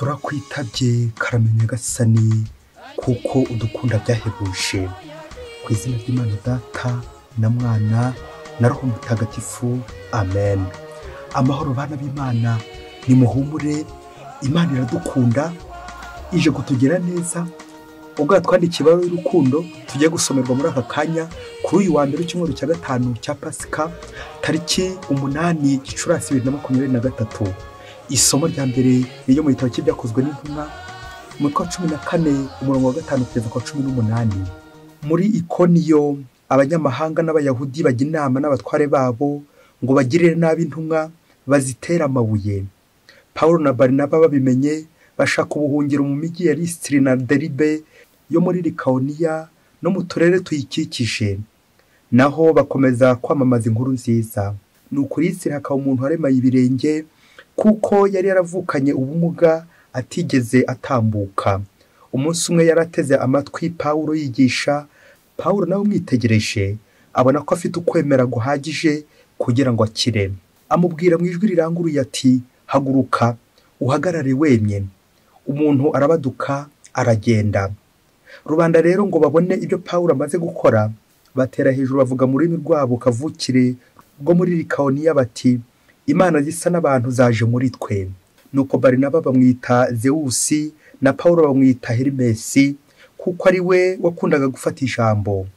turakwitabye karamenya gasani kuko udukunda byahebuje. Ku izina ry'Imana Data na Mwana na Roho Mutagatifu, amen. Amahoro bana b'Imana, nimuhumure, Imana iradukunda, ije kutugira neza. Ubwo twandikiye ibaruwa y'urukundo tugiye gusomerwa muri aka kanya kuri uyu wa mbere w'icyumweru cya gatanu cya Pasika, tariki 8 Gicurasi 2023. Isomo rya mbere niyo mu gitabo cy'ibyakozwe n'intumwa, umutwe wa 14 umurongo wa 5 kugeza ku 18. Muri Ikoniyo abanyamahanga n'abayahudi bajya inama n'abatware babo ngo bagirire nabi intumwa bazitera amabuye. Paulo na Barnaba babimenye bashaka ubuhungiro mu migi ya Lisitiri na Deribe yo muri Likaoniya no mu turere tuyikikije, naho bakomeza kwamamaza inkuru nziza. Nuko Lisitiri hakaba umuntu waremaye ibirenge kuko yari yaravukanye ubumuga atigeze atambuka. Umunsi umwe yarateze amatwi Paulo yigisha. Paulo nawe umwitegereje abona ko afite ukwemera guhagije kugira ngo akire. Amubwira mu ijwi riranguruye ati, haguruka uhagarare wemye. Umuntu arabaduka aragenda. Rubanda rero ngo babone ibyo Paulo amaze gukora, batera hejuru bavuga mu rurimi rwabo kavukire rwo muri Likaoniya bati, Imana zisa n'abantu zaje muri twe. Nuko Barnaba bamwita Zewusi na Paulo bamwita Herimesi kuko ari we wakundaga gufata ijambo.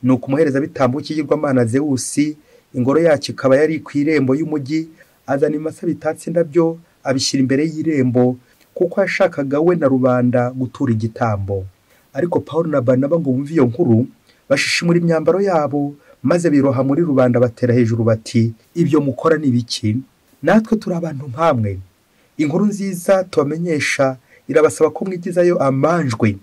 Nuko umuherezabitambo w'ikigirwamana Zewusi, ingoro yacyo ikaba yari ku irembo y'umugi, azana imasa bitatse indabyo abishyira imbere y'irembo kuko yashakaga we na rubanda gutura igitambo. Ariko Paulo na Barnaba ngo bumve iyo nkuru, bashishimura imyambaro yabo maze biroha muri rubanda batera hejuru bati, ibyo mukora ni biki? Natwe turi abantu nkamwe. Inkuru nziza tubamenyesha irabasaba ko mwigizayo amanjwe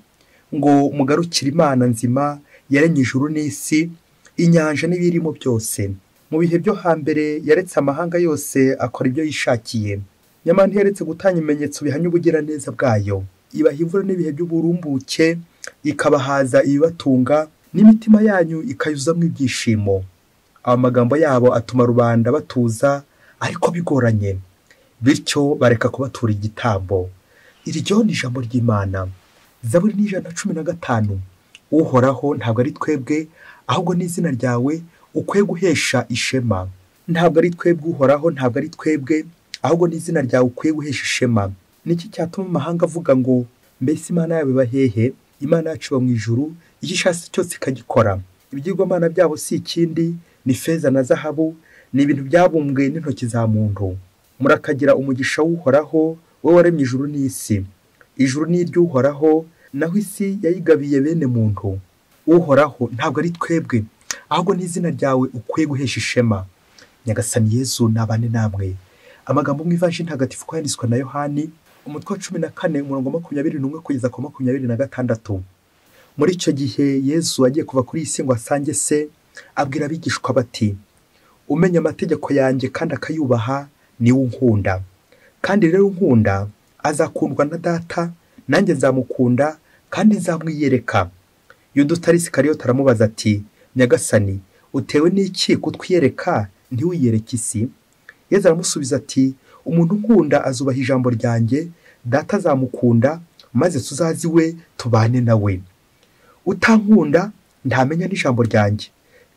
ngo mugarukire Imana nzima yaremye ijuru n'isi, inyanja n'ibirimo byose. Mu bihe byo hambere yaretse amahanga yose akora ibyo yishakiye, nyamara ntiyaretse gutanga ibimenyetso bihanye ubugiraneza bwayo. Ibaha imvura n'ibihe by'uburumbuke, ikabahaza ibibatunga, n'imitima yanyu ikayuzamo ibyishimo. Amagambo yabo atuma rubanda batuza ariko bigoranye, bityo bareka kubatura igitambo. Iryo ni ijambo ry'Imana. Zaburi ni 115. Uhoraho ntabwo ari twebwe, ahubwo n'izina ryawe ukwiye guhesha ishema. Ntabwo ari twebwe Uhoraho, ntabwo ari twebwe, ahubwo n'izina ryawe ukwiye guhesha ishema. Niki cyatuma amahanga avuga ngo, mbese Imana yawe bahehe? Imana yacu iba mu ijuru, igishatse cyose ikagikora. Ibigirwamana byabo si ikindi, ni feza na zahabu, ni ibintu byabumbwe n'intoki za muntu. Murakagira umugisha w'Uhoraho, we waremye ijuru n'isi. Ijuru ni iry'Uhoraho, naho isi yayigabiye bene muntu. Uhoraho ntabwo ari twebwe, ahubwo n'izina ryawe ukwiye guhesha ishema. Nyagasani Yesu nabane namwe. Amagambo mu ivanjili ntagatifu ko yanditswe na Yohani, umutwe wa 14 umurongo 21 kugeza ku 26. Muri icyo gihe Yesu agiye kuva kuri isi ngo asange se, abwira abigishwa bati, umenya amategeko yanjye kandi akayubaha niwe unkunda. Kandi rero unkunda azakundwa na Data, nanjye nzamukunda kandi nzamwiyereka. Yuda Isikariyote aramubaza ati, Nyagasani, utewe n'iki kutwiyereka ntiwiyereke isi? Yesu aramusubiza ati, umuntu unkunda azubaha ijambo ryanjye, Data azamukunda maze tuzazi we tubane nawe. Utankunda ntamenya n'ijambo ryanjye,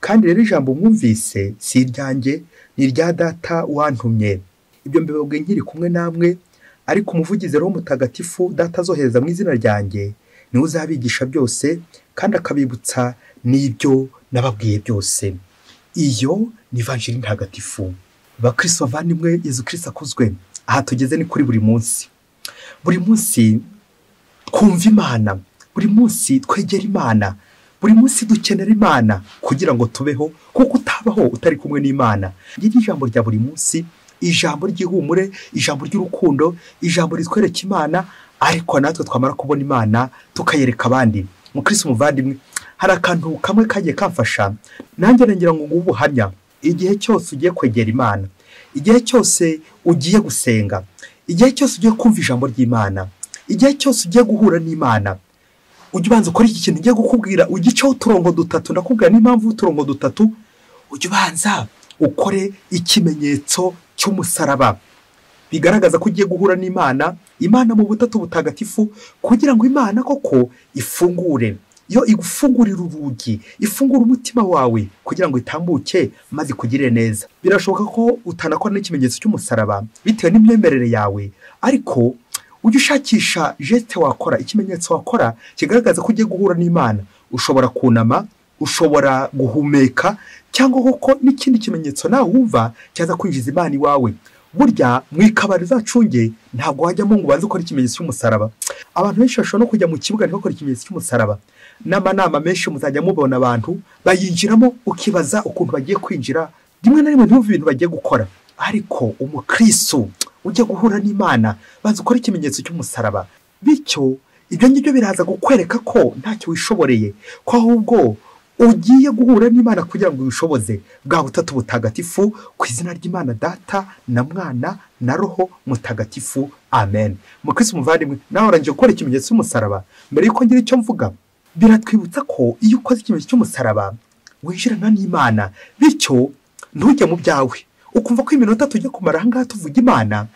kandi rero ijambo mwumvise si iryanjye, ni irya Data wantumye. Ibyo mbibabwiye nkiri kumwe namwe, ariko umuvugizi Roho Mutagatifu Data azohereza mu izina ryanjye niwe uzabigisha byose kandi akabibutsa n'ibyo nababwiye byose. Iyo ni ivanjili ntagatifu. Bakristo bavandimwe, Yesu Kristo akuzwe. Aha tugeze ni kuri buri munsi. Buri munsi twumva Imana, buri munsi twegera Imana, buri munsi dukenera Imana kugira ngo tubeho, kuko utabaho utari kumwe n'Imana. Ngiri ijambo rya buri munsi, ijambo ry'ihumure, ijambo ry'urukundo, ijambo ritwereka Imana, ariko natwe twamara kubona Imana tukayereka abandi. Mukristo muvandimwe, hari akantu kamwe kagiye kamfasha, nanjye ngira ngo ubuhamya. Igihe cyose ugiye kwegera Imana, igihe cyose ugiye gusenga, igihe cyose ugiye kumva ijambo ry'Imana, igihe cyose ugiye guhura n'Imana, ujye ubanza ukora iki kintu ngiye gukubwira, ugiceho uturongo dutatu. Ndakubwira n'impamvu uturongo dutatu. Ujye ubanza ukore ikimenyetso cy'umusaraba. bigaragaza ko ugiye guhura n'Imana, Imana mu butatu butagatifu, kugira ngo Imana koko ifungure. Iyo igufungurira urugi, ifungura umutima wawe kugira ngo itambuke maze ikugirire neza. Birashoboka ko utanakora n'ikimenyetso cy'umusaraba bitewe n'imyemerere yawe, ariko ujye ushakisha geste wakora, ikimenyetso wakora kigaragaza ko ugiye guhura n'Imana. Ushobora kunama, ushobora guhumeka, cyangwa koko n'ikindi kimenyetso nawe wumva cyaza kwinjiza Imana iwawe. Burya mu ikabari zacunge ntabwo wajyamo ngo ubanze ukora ikimenyetso cy'umusaraba. Abantu benshi bashobora no kujya mu kibuga ntibakore ikimenyetso cy'umusaraba. N'amanama menshi muzajya mubona abantu bayinjiramo ukibaza ukuntu bagiye kwinjira, rimwe na rimwe ntumve ibintu bagiye gukora. Ariko umukristo ujye guhura n'Imana banza ukora ikimenyetso cy'umusaraba. Bityo ibyo ngibyo biraza kukwereka ko ntacyo wishoboreye, ko ahubwo ugiye guhura n'Imana kugira ngo uyishoboze. Bwa butatu butagatifu, ku izina ry'Imana Data na Mwana na Roho Mutagatifu, amen. Mukristo muvandimwe, nawe urangije gukora ikimenyetso cy'umusaraba. Mbere yuko ngira icyo mvuga, biratwibutsa ko iyo ukoze ikimenyetso cy'umusaraba winjirana n'Imana. Bityo ntujye mu byawe ukumva ko iminota tujya kumara ahangaha tuvuga Imana,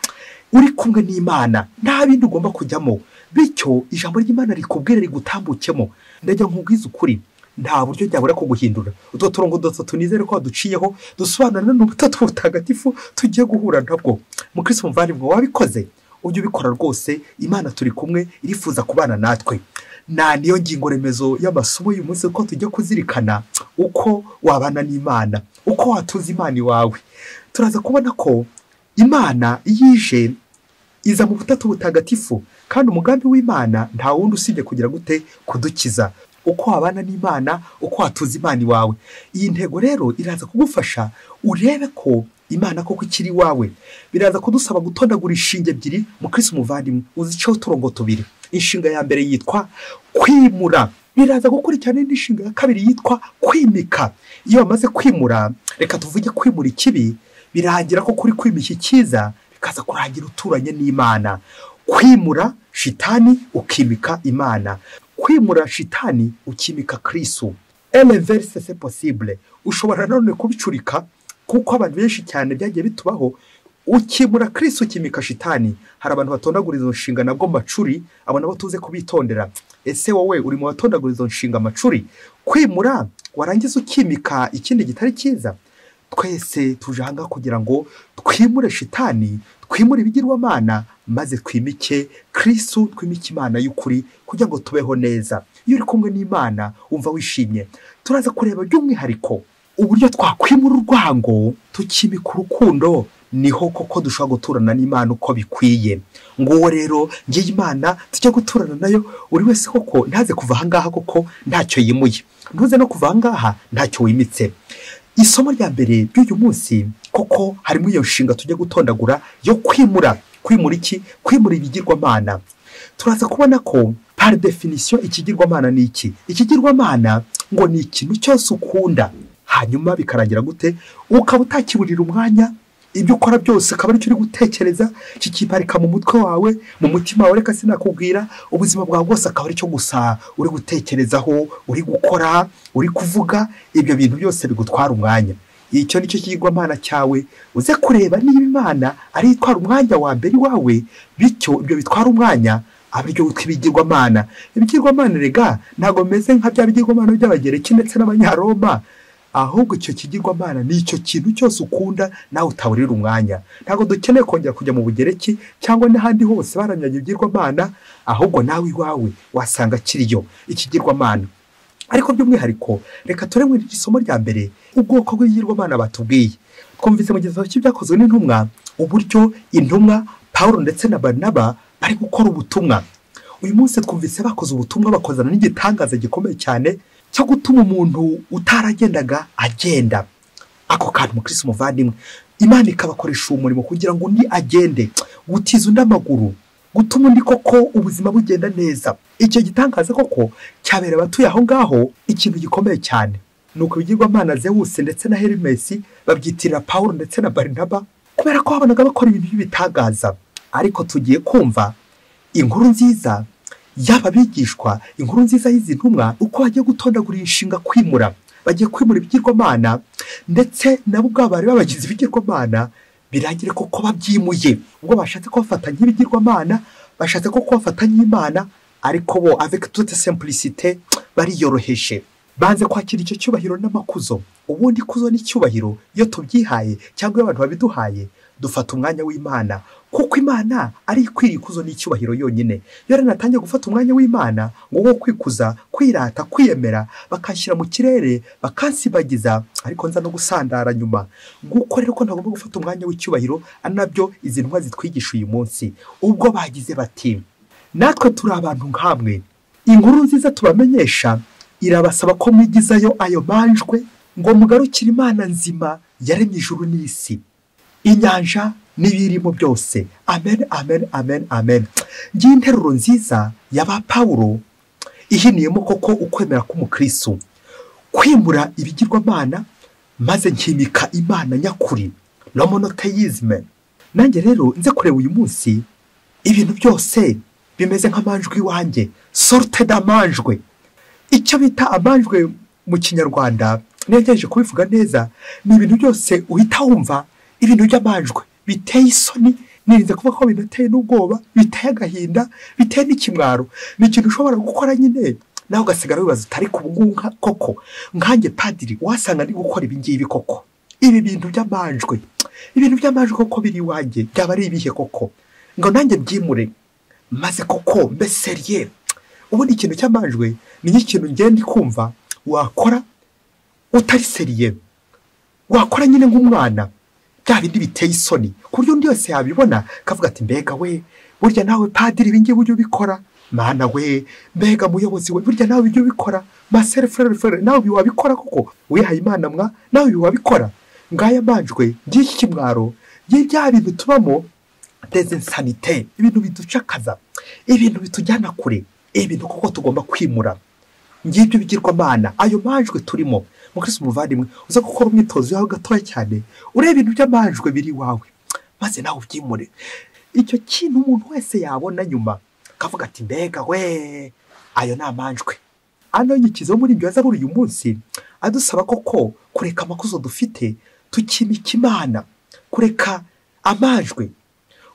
uri kumwe n'Imana, nta bindi ugomba kujyamo. Bityo ijambo ry'Imana rikubwira rigutambukemo. Ndajya nkubwiza ukuri, nta buryo byabura ko guhindura utwo turongo dutatu nizere ko waduciyeho dusobanurana n'ubutatu butagatifu tugiye guhura nabwo. Mukristo muvandimwe, wabikoze ujye ubikora rwose. Imana turi kumwe, irifuza kubana natwe. Niyo ngingo remezo y'amasomo y'uyu munsi, ko tujya kuzirikana uko wabana n'Imana, uko watuza Imana iwawe. Turaza kubona ko Imana yije iza mu butatu butagatifu, kandi umugambi w'Imana nta wundi usibye kugira gute kudukiza. Uko wabana n'Imana, uko watuza Imana iwawe. Iyi ntego rero iraza kugufasha urebe ko Imana koko ikiri iwawe. Biraza kudusaba gutondagura inshinga ebyiri. Mukristo muvandimwe, uziceho uturongo tubiri. Inshinga ya mbere yitwa kwimura, biraza gukurikirana indi nshinga ya kabiri yitwa kwimika. Iyo wamaze kwimura, reka tuvuge kwimura ikibi, birangira ko kuri kwimika icyiza, bikaza kurangira uturanye n'Imana. Kwimura shitani ukimika Imana, kwimura shitani ukimika Kristu. L'inverse c'est possible. Ushobora none kubicurika, kuko abantu benshi cyane byagiye bitubaho. Ukimura Kristu ukimika shitani. Hari abantu batondagura izo nshinga nabwo macuri, abo nabo tuze kubitondera. Ese wowe uri mu batondagura izo nshinga macuri? Kwimura warangiza ukimika ikindi gitari cyiza? Twese tujanga kugira ngo twimure shitani, twimure ibigirwamana, maze twimike Kristu, twimike Imana y'ukuri, kugira ngo tubeho neza. Iyo uri kumwe n'Imana umva wishimye. Turaza kureba by'umwihariko uburyo twakwimura urwango tukimika urukundo, niho koko dushobora guturana n'Imana uko bikwiye. Nguwo rero ngiye Imana tujya guturana nayo. Uri wese koko ntaze kuva ahangaha koko ntacyo yimuye, ntuze no kuva ahangaha ntacyo wimitse. Isomo rya mbere ry'uyu munsi koko harimo iyo nshinga tujya gutondagura yo kwimura. Kwimura iki? Kwimura ibigirwamana. Turaza kubona ko par definition ikigirwamana ni iki? Ikigirwamana ngo ni ikintu cyose ukunda, hanyuma bikarangira gute ukaba utakiburira umwanya. Ibyo ukora byose akaba aricyo uri gutekereza, kikiparika mu mutwe wawe, mu mutima wawe. Reka sinakubwira, ubuzima bwawe bwose akaba aricyo gusa uri gutekerezaho, uri gukora, uri kuvuga. Ibyo bintu byose bigutwara umwanya. Icyo nicyo kigirwamana cyawe. Uze kureba niba Imana ari itwara umwanya wa mbere wawe, bityo ibyo bitwara umwanya abiryo witwa ibigirwamana. Ibigirwamana rega ntago meze nka bya bigirwamana by'Abagereki ndetse n'Abanyaroma, ahubwo icyo kigirwamana ni icyo kintu cyose ukunda nawe utaburira umwanya. Ntago dukeneye kongera kujya mu Bugereki cyangwa n'ahandi hose baramyanye ibigirwamana, ahubwo nawe iwawe wasanga kiriyo ikigirwamana. Ariko by'umwihariko reka turebe muri isomo rya mbere ubwoko bw'ibigirwamana batubwiye. Twumvise mu gitabo cy'ibyakozwe n'intumwa uburyo intumwa Pawulo ndetse na Barnaba bari gukora ubutumwa. Uyu munsi twumvise bakoze ubutumwa, bakozana n'igitangaza gikomeye cyane cyo gutuma umuntu utaragendaga agenda. Ako kantu mukristo muvandimwe, Imana ikabakoresha umurimo kugira ngo undi agende, gutiza undi amaguru, gutuma undi koko ubuzima bugenda neza. Icyo gitangaza koko cyabera abatuye aho ngaho ikintu gikomeye cyane. Nuko ibigirwamana Zewusi ndetse na Herimesi babyitirira Pawulo ndetse na Barnaba, kubera ko babonaga bakora ibintu by'ibitangaza. Ariko tugiye kumva inkuru nziza yaba bigishwa, inkuru nziza y'izi ntumwa, uko bagiye gutondagura inshinga kwimura. Bagiye kwimura ibigirwamana, ndetse nabo ubwabo bari babagize ibigirwamana, birangire koko babyimuye, ubwo bashatse ko bafata nk'ibigirwamana, bashatse ko bafata nk'Imana, ariko bo avec toute simplicité bariyoroheje, banze kwakira icyo cyubahiro n'amakuzo. Ubundi kuzo n'icyubahiro iyo tubyihaye cyangwa iyo abantu babiduhaye, dufata umwanya w'Imana, kuko Imana ari ikwiriye ikuzo n'icyubahiro yonyine. Iyo rero natangiye gufata umwanya w'Imana ngo wo kwikuza, kwirata, kwiyemera, bakanshyira mu kirere, bakansibagiza, ariko nza no gusandara nyuma. Nguko rero ko ntagomba gufata umwanya w'icyubahiro, ari nabyo izi ntwa zitwigisha uyu munsi. Ubwo bagize bati natwe turi abantu nk'amwe, inkuru nziza tubamenyesha irabasaba ko mwigizayo ayo manjwe ngo mugarukire Imana nzima yaremye ijuru n'isi, inyanja n'ibirimo byose. Amen, amen, amen, amen. Ngiye interuro nziza y'aba Pawulo ihiniyemo koko ukwemera k'umukristo, kwimura ibigirwamana maze nkimika Imana nyakuri, no monotheisme. Nanjye rero nze kureba uyu munsi ibintu byose bimeze nk'amanjwe iwanjye, sorte d'amanjwe. Icyo bita amanjwe mu Kinyarwanda, negereje kubivuga neza, ni ibintu byose uhita wumva ibintu by'amanjwe biteye isoni, nirinze kuvuga ko binateye n'ubwoba, biteye agahinda, biteye n'ikimwaro. Ni ikintu ushobora gukora nyine nawe ugasigara wibaza utari kubunguka koko, nkanjye padiri wasanga ndi gukora ibi ngibi koko. Ibi bintu by'amanjwe, ibintu by'amanjwe koko biri iwanjye byaba ari ibihe koko, ngo nanjye byimure maze koko mbe seriye. Ubundi ikintu cy'amanjwe ni nk'ikintu ngenda kumva wakora utari seriye, wakora nyine nk'umwana, bya bindi biteye isoni ku buryo undi wese yabibona kavuga ati mbega we, burya nawe padiri ibi ngibi ujye ubikora, mana we, mbega muyobozi we, burya nawe ujye ubikora, masere frere nawe ibi wabikora koko, wihaye Imana mwa, nawe ibi wabikora. Ngaya manjwe ngiki kimwaro y'ibya bintu tubamo, desinsanite, ibintu biducakaza, ibintu bitujyana kure, ibintu koko tugomba kwimura. Ngibyo bigirwamana, ayo manjwe turimo. Mukristo muvandimwe, uza gukora umwitozo yawe gatoya cyane, ureba ibintu by'amanjwe biri wawe, maze nawe ubyimure. Icyo kintu umuntu wese yabona nyuma akavuga ati mbega we, ayo ni amanjwe. Ano nyikizo muri ibyo azabura uyu munsi adusaba koko kureka amakuzo dufite, tukimika Imana, kureka amanjwe,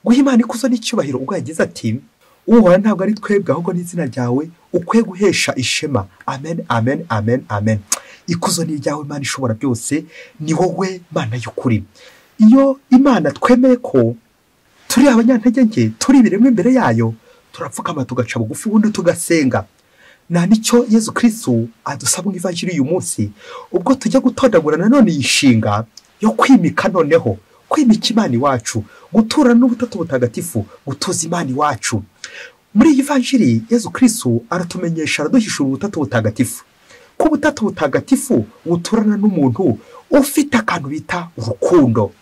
guha Imana ikuzo n'icyubahiro. Ubwo yagize ati uhora ntabwo ari twebwe ahubwo n'izina ryawe ukwiye guhesha ishema. Amen, amen, amen, amen. Ikuzo ni ryawe Imana ishobora byose, ni wowe Mana y'ukuri. Iyo Imana twemeye ko turi abanyantege nke, turi ibiremwe imbere yayo, turapfukama tugaca bugufi, ubundi tugasenga. Na nicyo Yesu Kristu adusaba mu ivanjiri uyu munsi, ubwo tujya gutondagura nanone yishinga yo kwimika, noneho kwimika Imana iwacu, gutura n'ubutatu butagatifu, gutuza Imana iwacu. Muri iyi vanjiri Yesu Kristu aratumenyesha, araduhishura ubutatu butagatifu, ko ubutatu butagatifu buturana n'umuntu ufite akantu bita urukundo.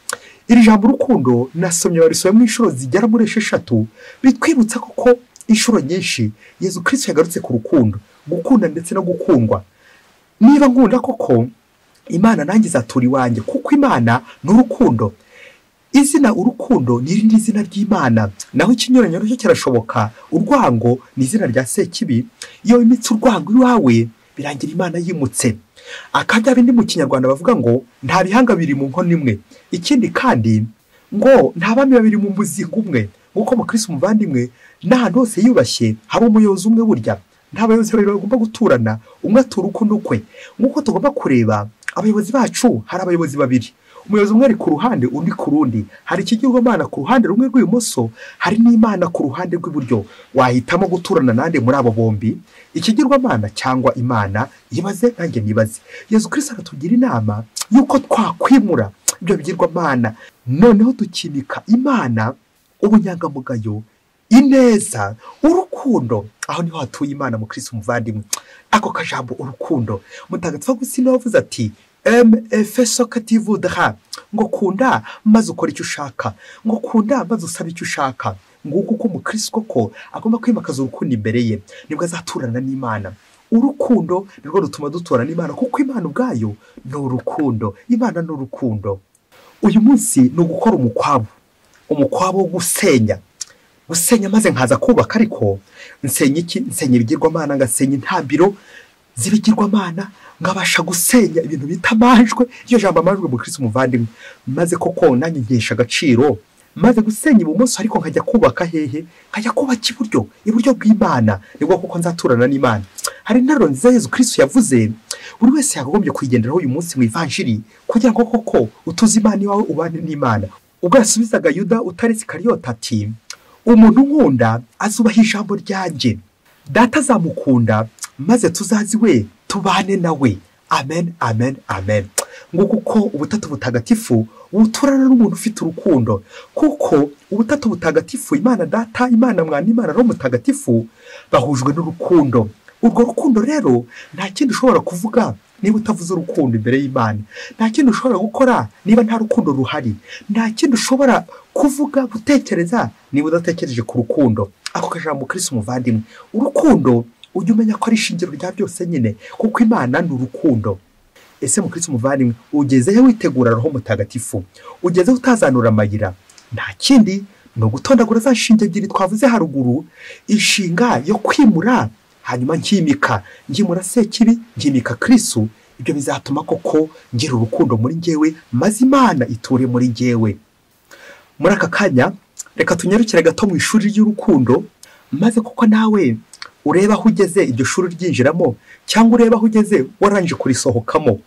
Iri jambo urukundo nasomye barisomye inshuro zigera muri 6, bitwibutsa koko inshuro nyinshi Yesu Kristu yagarutse ku rukundo, gukunda ndetse no gukundwa. Niba nkunda koko Imana nanjye izatura iwanjye, kuko Imana ni urukundo. Izina urukundo ni irindi zina ry'Imana, naho ikinyuranyo cyo kirashoboka. Urwango ni izina rya Sekibi, iyo imitsi urwango iwawe birangira Imana yimutse. Akabya bindi mu Kinyarwanda bavuga ngo nta bihanga biri mu nkono imwe, ikindi kandi ngo nta bami babiri mu muzingo umwe. Nguko mu Kristo muvandimwe, n'ahantu hose yubashye haba umuyobozi umwe. Burya nta bayobozi babiri bagomba guturana, umwe atura uko kwe. Nguko tugomba kureba abayobozi bacu, hari abayobozi babiri, umuyobozi umwe ari ku ruhande undi ku rundi. Hari ikigirwamana ku ruhande rumwe rw'ibumoso, hari n'Imana ku ruhande rw'iburyo. Wahitamo guturana nande muri abo bombi, ikigirwamana cyangwa Imana? Yibaze nanjye nibaze. Yesu Kristo aratugira inama yuko twakwimura ibyo bigirwamana, noneho tukimika Imana, ubunyangamugayo, ineza, urukundo. Aho niho hatuye Imana mu Kristo muvandimwe. Ako kajambo urukundo, Mutagatifu Agustina yavuze ati efeso kativudra, ngo kunda maze ukora icyo ushaka, ngo kunda maze usaba icyo ushaka. Nguko uko mu Kristo koko agomba kwimakaza urukundo imbere ye, nibwo azaturana n'Imana. Urukundo nirwo rutuma duturana n'Imana, kuko Imana ubwayo ni urukundo. Imana ni urukundo. Uyu munsi ni ugukora umukwabo wo gusenya maze nkaza kubaka. Ariko nsenya iki? Nsenya ibigirwamana, ngasenya intambiro z'ibigirwamana ngabasha gusenya ibintu bita amajwe. Iryo jambo amajwe mu Kristu muvandimwe, maze koko nanjye nkesha agaciro, maze gusenya ibumoso ariko nkajya kubaka hehe? Nkajya kubaka iburyo bw'Imana, nibwo koko nzaturana n'Imana. Hari interuro nziza Yesu Kristu yavuze buri wese yagombye kuyigenderaho uyu munsi mu ivanjiri kugira ngo koko utuze Imana iwawe ubane n'Imana. Ubwo yasubizaga Yuda utari Isikariyota ati, umuntu nkunda azubaha ijambo ryanjye, Data azamukunda maze tuzazi we tubane nawe. Amen, amen, amen. Ngo kuko ubutatu butagatifu buturana n'umuntu ufite urukundo, kuko ubutatu butagatifu Imana Data, Imana Mwana, Imana Roho Mutagatifu bahujwe n'urukundo. Urwo rukundo rero nta kindi ushobora kuvuga niba utavuze urukundo imbere y'Imana. Nta kindi ushobora gukora niba nta rukundo ruhari. Nta kindi ushobora kuvuga gutekereza niba udatekereje ku rukundo. Ako kajambo Kristu muvandimwe, urukundo ujye umenya ko ari ishingiro rya byose nyine, kuko Imana ni urukundo. Ese mu Kristu muvandimwe ugezehe witegura Roho Mutagatifu? Ugezehe utazanura amayira? Nta kindi ni ugutondagura za nshinge ebyiri twavuze haruguru, inshinga yo kwimura hanyuma nkimura Sekibi, nkimika Kristu. Ibyo bizatuma koko ngira urukundo muri njyewe, maze Imana iture muri njyewe. Muri aka kanya reka tunyarukire gato mu ishuri ry'urukundo, maze koko nawe ureba aho ugeze iryo shuri ryinjiramo, cyangwa ureba aho ugeze warangije kurisohokamo.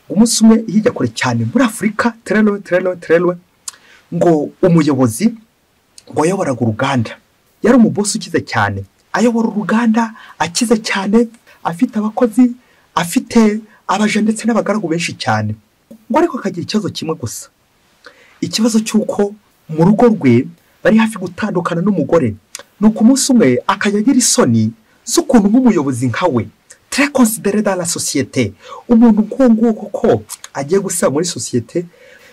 Umunsi umwe hirya kure cyane muri Afurika, tererwe, ngo umuyobozi ngo yayoboraga uruganda, yari umubosi ukize cyane, ayobora uruganda akize cyane, afite abakozi, afite abaje ndetse n'abagaragu benshi cyane. Ngo ariko akagira ikibazo kimwe gusa, ikibazo cy'uko mu rugo rwe bari hafi gutandukana n'umugore. Nuko umunsi umwe akajya agira isoni z'ukuntu nk'umuyobozi nkawe, très considéré dans la société, umuntu nk'uwo koko agiye gusaba muri société,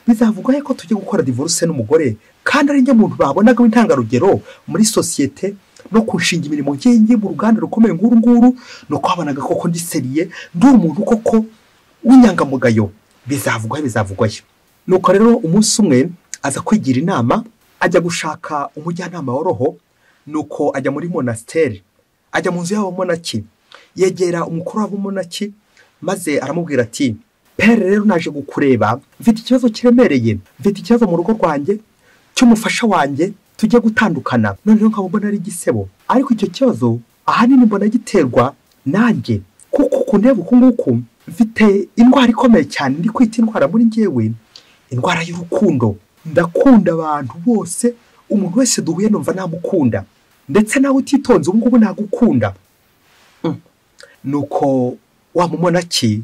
bizavugwa ko tujye gukora divorce n'umugore, kandi ari njye muntu babonaga w'intangarugero muri société no kunshinga imirimo ngiye mu ruganda rukomeye nguru, no kwabonaga koko ndi seriye, ndi umuntu koko w'inyangamugayo. Bizavugwa. Nuko rero umunsi umwe aza kwigira inama, ajya gushaka umujyanama wa roho. Nuko ajya muri monasteri, ajya mu nzu y'abamonaki, yegera umukuru w'abamonaki, maze aramubwira ati, pere rero naje gukureba, mfite ikibazo kiremereye, mfite ikibazo mu rugo rwanjye cy'umufasha wanjye, tujye gutandukana. Noneho nkabona ari igisebo, ariko icyo kibazo ahanini mbona giterwa nanjye, kuko kundeba uku nguku mfite indwara ikomeye cyane, ndi kwita indwara muri njyewe, indwara y'urukundo. Ndakunda abantu bose, umuntu wese duhuye numva namukunda, ndetse nawe utitonze ubu ngubu nagukunda. Nuko wa mumonaki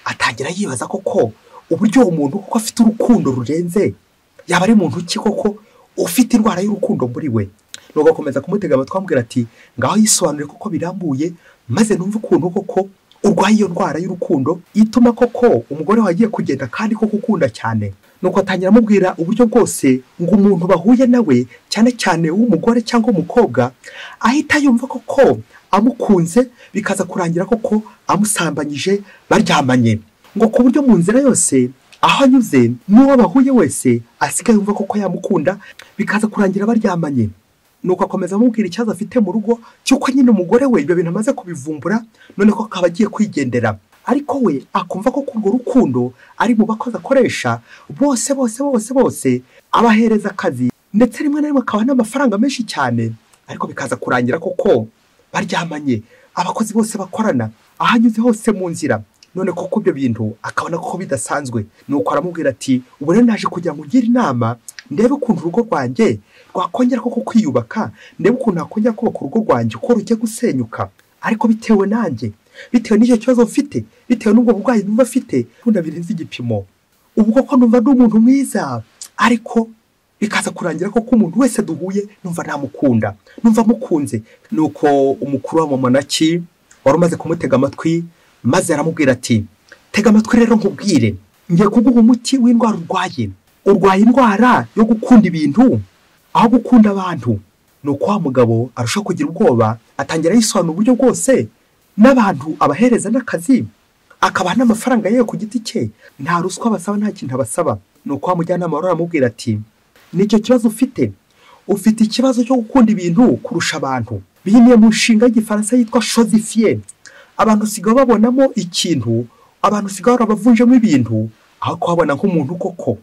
atangira yibaza koko uburyo umuntu kuko afite urukundo rurenze yaba ari muntu ki koko ufite indwara y'urukundo muri we. Nuko akomeza kumutega amatwi amubwira ati, ngaho yisobanure koko birambuye, maze numva ukuntu koko urwaye iyo ndwara y'urukundo ituma koko umugore wagiye kugenda kandi koko ukunda cyane. Nuko atangira amubwira uburyo bwose ngo umuntu bahuye nawe, cyane cyane w'umugore cyangwa umukobwa, ahita yumva koko amukunze, bikaza kurangira koko amusambanyije baryamanye. Ngo ku buryo mu nzira yose aho anyuze n'uwo bahuye wese asigaye yumva koko yamukunda, bikaza kurangira baryamanye. Nuko akomeza amubwira ikibazo afite mu rugo cy'uko nyine umugore we ibyo bintu amaze kubivumbura, none ko akaba agiye kwigendera. Ariko we akumva ko urwo rukundo ari mu bakozi akoresha bose abahereza akazi, ndetse rimwe na rimwe akaba n'amafaranga menshi cyane, ariko bikaza kurangira koko baryamanye, abakozi bose bakorana ahanyuze hose mu nzira. None koko ibyo bintu akabona ko bidasanzwe. Nuko aramubwira ati, ubu rero naje kujya mugira inama, ndebe ukuntu urugo rwanjye rwakongera koko kwiyubaka, ndebe ukuntu nakongera kubaka urugo rwanjye ko rujye gusenyuka, ariko bitewe nanjye, bitewe n'icyo kibazo mfite, bitewe n'ubwo burwayi numva afite, bunda birenze igipimo. Ubwo ko numva ndi umuntu mwiza, ariko bikaza kurangira ko umuntu wese duhuye numva namukunda, numva mukunze. Nuko umukuru w'abamonaki wari umaze kumutega amatwi, maze aramubwira ati, tega amatwi rero nkubwire, ngiye kuguha umuti w'indwara urwaye indwara yo gukunda ibintu aho gukunda abantu. Nuko wa mugabo arushaho kugira ubwoba, atangira yisobanura uburyo bwose n'abantu abahereza n'akazi, akabaha n'amafaranga ye ku giti cye, nta ruswa basaba, nta kintu abasaba. Nuko wa mujyanama wari aramubwira ati, nicyo kibazo ufite ikibazo cyo gukunda ibintu kurusha abantu. Bihiniye mu nshinga y'igifaransa yitwa chosifier, abantu usigaye babonamo ikintu, abantu usigaye barabavunjemo ibintu aho kuhabona nk'umuntu koko.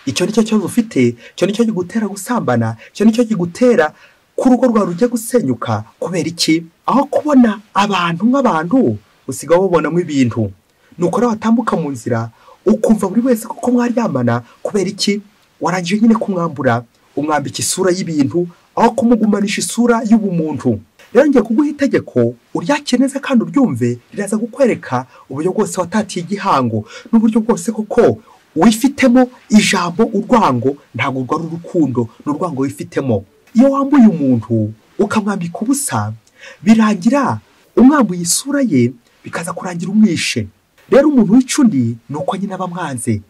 Icyo nicyo kibazo ufite, icyo nicyo kigutera gusambana, icyo nicyo kigutera ko urugo rwawe rugiye gusenyuka. Kubera iki? Aho kubona abantu nk'abantu usigaye babonamo ibintu. Nuko rero watambuka mu nzira ukumva buri wese kuko mwaryamana. Kubera iki? Warangije nyine kumwambura, umwambika isura y'ibintu aho kumugumanisha isura y'ubumuntu. Rero ngiye kuguha itegeko uryakire neza kandi uryumve, riraza kukwereka uburyo bwose watatiye igihango n'uburyo bwose koko wifitemo ijambo urwango. Ntabwo rwari urukundo, n'urwango wifitemo. Iyo wambuye umuntu ukamwambika ubusa, birangira umwambuye isura ye, bikaza kurangira umwishe. Rero umuntu wica undi ni uko nyine aba amwanze,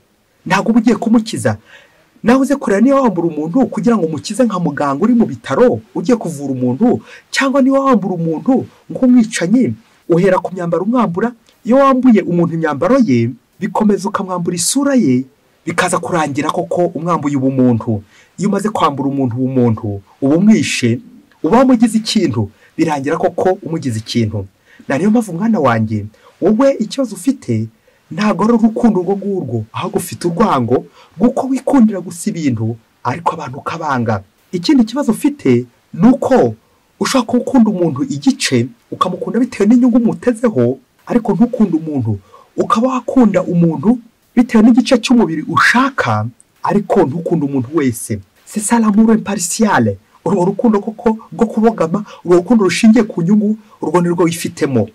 ntabwo uba ugiye kumukiza. Nawe uze kureba niba wambura umuntu kugira ngo umukize nka muganga uri mu bitaro ugiye kuvura umuntu, cyangwa niba wambura umuntu nk'umwicanyi uhera ku myambaro umwambura. Iyo wambuye umuntu imyambaro ye, bikomeza ukamwambura isura ye, bikaza kurangira koko umwambuye ubumuntu. Iyo umaze kwambura umuntu ubumuntu uba umwishe, uba wamugize ikintu, birangira koko umugize ikintu. Na niyo mpamvu mwana wanjye, wowe ikibazo ufite ntabwo ari urukundo urwo ngurwo, ahubwo ufite urwango rw'uko wikundira gusa ibintu ariko abantu ukabanga. Ikindi kibazo ufite ni uko ushaka gukunda umuntu igice, ukamukunda bitewe n'inyungu umutezeho, ariko ntukunda umuntu. Ukaba wakunda umuntu bitewe n'igice cy'umubiri ushaka, ariko ntukunda umuntu wese. C'est ça l'amour impartial. Urwo rukundo koko rwo kubogama, urwo rukundo rushingiye ku nyungu, urwo ni rwo wifitemo.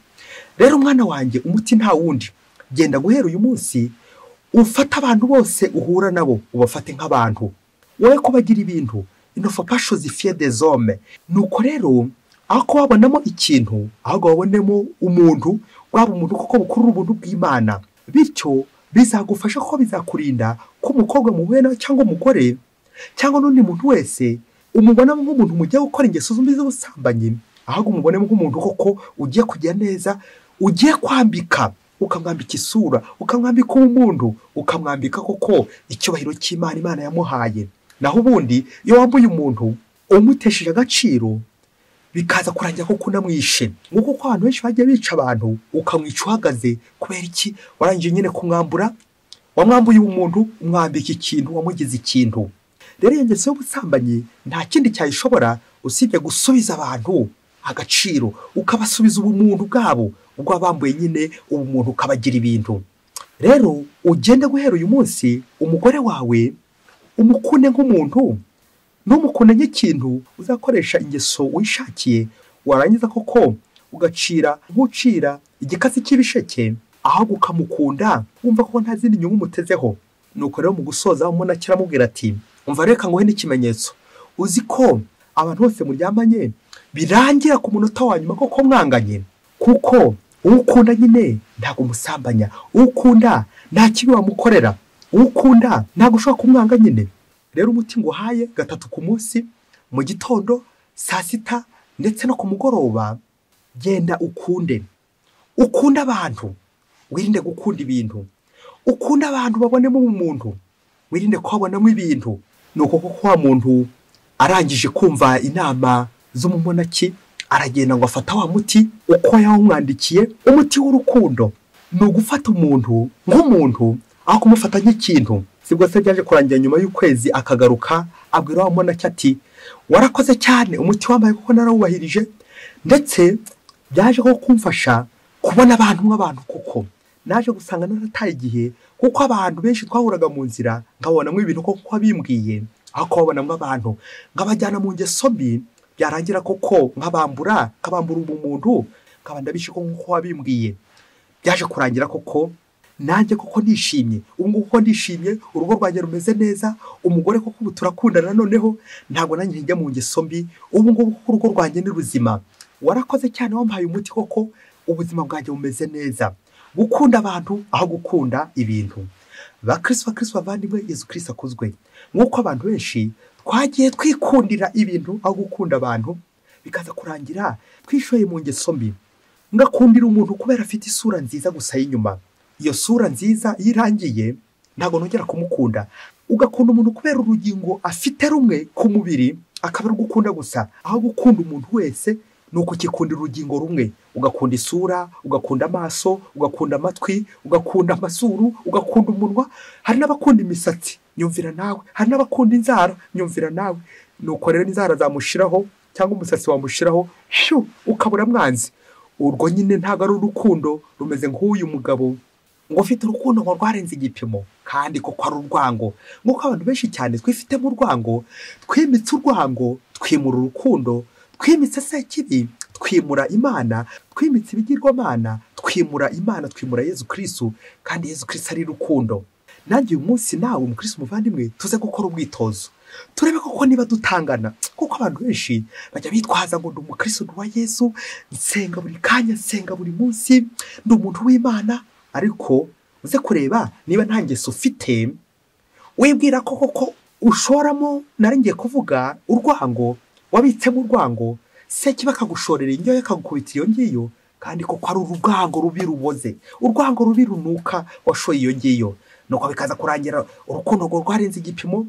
Rero mwana wanjye, umuti nta wundi. Genda guhera uyu munsi ufata abantu bose uhura nabo ubafate nk'abantu, wowe kubagira ibintu. Il ne faut pas chosifier des hommes. Nuko rero aho kubabonamo ikintu, ahubwo babonemo umuntu, waba umuntu kuko bukurura ubuntu bw'Imana. Bityo bizagufasha ko bizakurinda ko umukobwa muhuye nawe cyangwa umugore cyangwa n'undi muntu wese umubonamo nk'umuntu mugiye gukora ingeso zombi z'ubusambanyi, ahubwo umubonemo nk'umuntu koko ugiye kujya neza, ugiye kwambika, ukamwambika isura, ukamwambika umuntu, ukamwambika koko icyubahiro cy'Imana Imana yamuhaye. Naho ubundi iyo wambuye umuntu umutesheje agaciro, bikaza kurangira koko unamwishe. Nguko ko abantu benshi bagiye bica abantu ukamwica uhagaze. Kubera iki? Warangije nyine kumwambura, wamwambuye umuntu umwambika ikintu, wamugize ikintu. Rero iyo ngeso y'ubusambanyi nta kindi cyayishobora usibye gusubiza abantu agaciro, ukabasubiza ubumuntu bwabo, ubwo wabambuye nyine ubumuntu ukabagira ibintu. Rero ugende guhera uyu munsi umugore wawe umukunde nk'umuntu, ntumukunde nk'ikintu uzakoresha ingeso wishakiye. Warangiza koko ugacira nk'ucira igikatsi cy'ibisheke, ahubwo ukamukunda wumva ko nta zindi nyungu umutezeho. Nuko rero mu gusoza umuntu akiramubwira ati, umva reka nguhe n'ikimenyetso. Uzi ko abantu bose muryamanye birangira ku munota wa nyuma koko mwanganye, kuko ukunda nyine ntabwo umusambanya, ukunda nta kibi wamukorera, ukunda ntabwo ushobora kumwanga nyine. Rero umuti nguhaye 3 ku munsi, mu gitondo, saa sita ndetse no ku mugoroba, genda ukunde abantu, wirinde gukunda ibintu. Ukunda abantu babonemo umuntu, wirinde kubabonamo ibintu. Nuko koko wa muntu arangije kumva inama z'umumonaki, aragenda ngo afata wa muti uko yawumwandikiye. Umuti w'urukundo ni ugufata umuntu nk'umuntu aho kumufata nk'ikintu. Sibwo se byaje kurangira nyuma y'ukwezi akagaruka abwira wa monaki ati, warakoze cyane, umuti wambaye kuko narawubahirije, ndetse byaje ko kumfasha kubona abantu nk'abantu. Kuko naje gusanga narataye igihe, kuko abantu benshi twahuraga mu nzira nkabonamo ibintu koko abimbwiye, aho kubabonamo abantu nkabajyana mu ngeso mbi, byarangira koko nkabambura ubumuntu, nkaba ndabishe ko nk'uko wabimbwiye. Byaje kurangira koko nanjye koko nishimye. Ubu ngubu koko ndishimye, urugo rwanjye rumeze neza, umugore koko ubu turakundana, noneho ntabwo nanjye njya mu ngeso mbi. Ubu ngubu koko urugo rwanjye ni ruzima. Warakoze cyane wampaye umuti koko, ubuzima bwanjye bumeze neza. Gukunda abantu aho gukunda ibintu. Bakristo bavandimwe, Yesu Kristo akuzwe. Nk'uko abantu benshi twagiye twikundira ibintu aho gukunda abantu, bikaza kurangira twishoye mu ngeso mbi. Ngakundira umuntu kubera afite isura nziza gusa y'inyuma. Iyo sura nziza yirangiye ntabwo nongera kumukunda. Ugakunda umuntu kubera urugingo afite rumwe ku mubiri, akaba ari gukunda gusa, aho gukunda umuntu wese nuko ukikundira urugingo rumwe, ugakunda isura, ugakunda amaso, ugakunda amatwi, ugakunda amazuru, ugakunda umunwa. Hari n'abakunda imisatsi, nyumvira nawe. Hari n'abakunda inzara, nyumvira nawe. Nuko rero inzara zamushiraho cyangwa umusatsi wamushiraho, ukabura mwanzi. Urwo nyine ntago ari urukundo rumeze nk'uyu mugabo ngo ufite urukundo ngo rwarenze igipimo, kandi koko ari urwango. Nk'uko abantu benshi cyane twifitemo urwango, twimitse urwango, twimura urukundo, twimitse Sekibi, twimura Imana, twimitse ibigirwamana, twimura Imana, twimura Yesu Kristu, kandi Yesu Kristu ari rukundo. Nanjye uyu munsi nawe umukristo muvandimwe tuze gukora ubwitozo, turebe koko niba dutangana. Kuko abantu benshi bajya bitwaza ngo ndi umukristo wa Yesu, nsenga buri kanya, nsenga buri munsi, ndi umuntu w'Imana. Ariko uze kureba niba nta ngeso ufite, wibwira ko koko ushoramo, naringiye kuvuga urwango, wabitsemo urwango, Sekibi akagushorera indyo yakagukubita iyo ngiyo, kandi koko ari urwango rubi ruboze, urwango rubi runuka washoye iyo ngiyo. Nuko bikaza kurangira urukundo rwo rwarenze igipimo,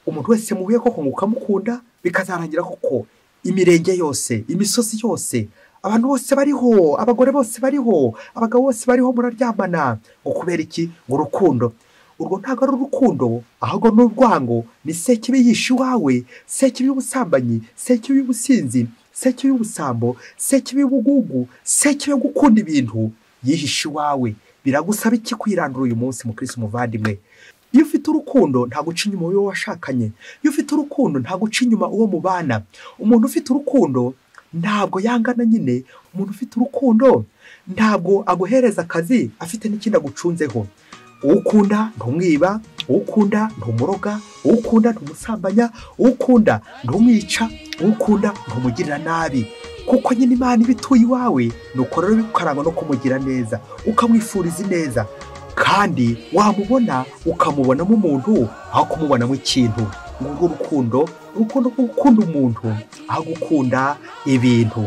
umuntu wese muhuye koko mukamukunda, bikazarangira koko imirenge yose, imisozi yose, abantu bose bariho, abagore bose bariho, abagabo bose bariho, muraryamana. Ngo kubera iki? Ngo urukundo. Urwo ntago ari urukundo, ahubwo ni urwango. Ni Sekibi yishe iwawe, Sekibi y'ubusambanyi, Sekibi y'ubusinzi, Sekibi y'ubusambo, Sekibi y'ubugugu, Sekibi yo gukunda ibintu yihishe iwawe. Biragusaba iki kwirandura uyu munsi mukristo muvandimwe? Iyo ufite urukundo ntago uca inyuma uwo washakanye, iyo ufite urukundo ntago uca inyuma uwo mubana. Umuntu ufite urukundo ntabwo yangana nyine, umuntu ufite urukundo ntabwo aguhereza akazi afite n'ikindi agucunzeho. Ukunda ntumwiba, ukunda ntumuroga, ukunda ntumusambanya, ukunda ntumwica, ukunda ntumugirira nabi. Kuko nyine Imana ibituye iwawe, nuko rero bikarangwa no kumugira neza, ukamwifuriza neza, kandi wamubona ukamubonamo umuntu aho kumubonamo ikintu. Ngurwo urukundo rwo gukunda umuntu aho gukunda ibintu.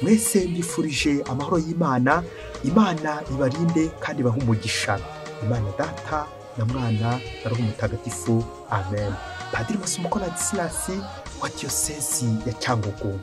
Mwese mbifurije amahoro y'Imana. Imana ibarinde kandi ibahe umugisha. Imana Data na Mwana na Roho Mutagatifu. Amen. Padiri Masumukona Disilasi wa Diyosezi ya Cyangugu.